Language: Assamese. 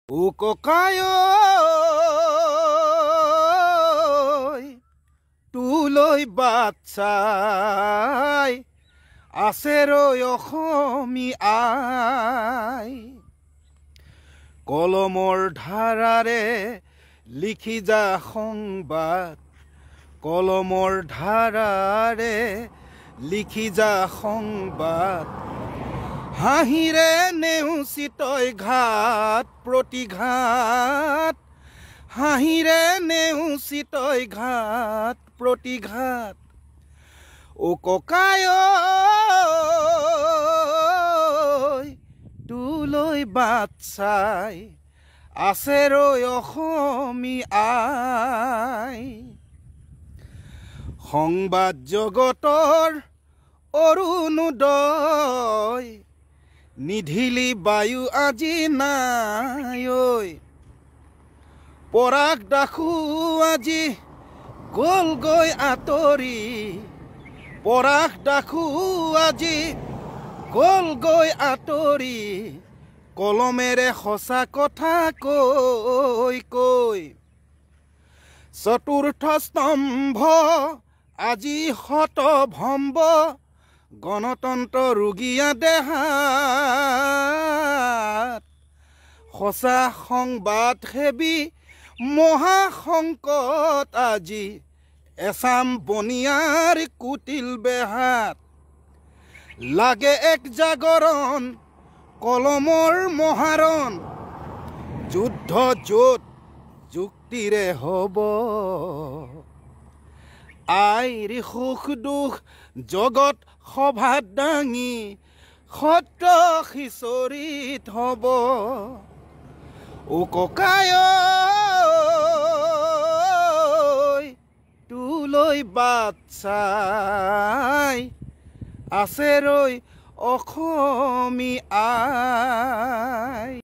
ও ককায় তুলৈ বাচ্চাই আছে ৰৈ অসমী আই কলমৰ ধাৰাৰে লিখি যা সংবাদ কলমৰ ধাৰাৰে লিখি যা সংবাদ হাঁহিৰে নেওচি তই ঘাট প্ৰতিঘাত হাঁহিৰে নেওচি তই ঘাট প্ৰতিঘাত ও ককায় তুলৈ বাচ্চাই আছে ৰৈ অসমী আই সংবাদ জগতৰ অৰুণোদয় নিধিলি বায়ু আজি নাই পৰাগ দাসু আজি গ'লগৈ আঁতৰি পৰাগ দাসু আজি গ'লগৈ আঁতৰি কলমেৰে সঁচা কথা কৈ কৈ চতুৰ্থ স্তম্ভ আজি হতভম্ব গণতন্ত্ৰ ৰোগীয়া দেহাত সঁচা সংবাদ সেবী মহাসংকট আজি এচাম বনিয়াৰ কুটিল বেহাত লাগে এক জাগৰণ কলমৰ মহাৰণ যুদ্ধ য'ত যুক্তিৰে হ'ব আইৰ সুখ দুখ জগত সভাত দাঙি সত্ৰ সিঁচৰিত হ'ব ও ককায় তুলৈ বাচ্চাই আছে ৰৈ অসমী আই।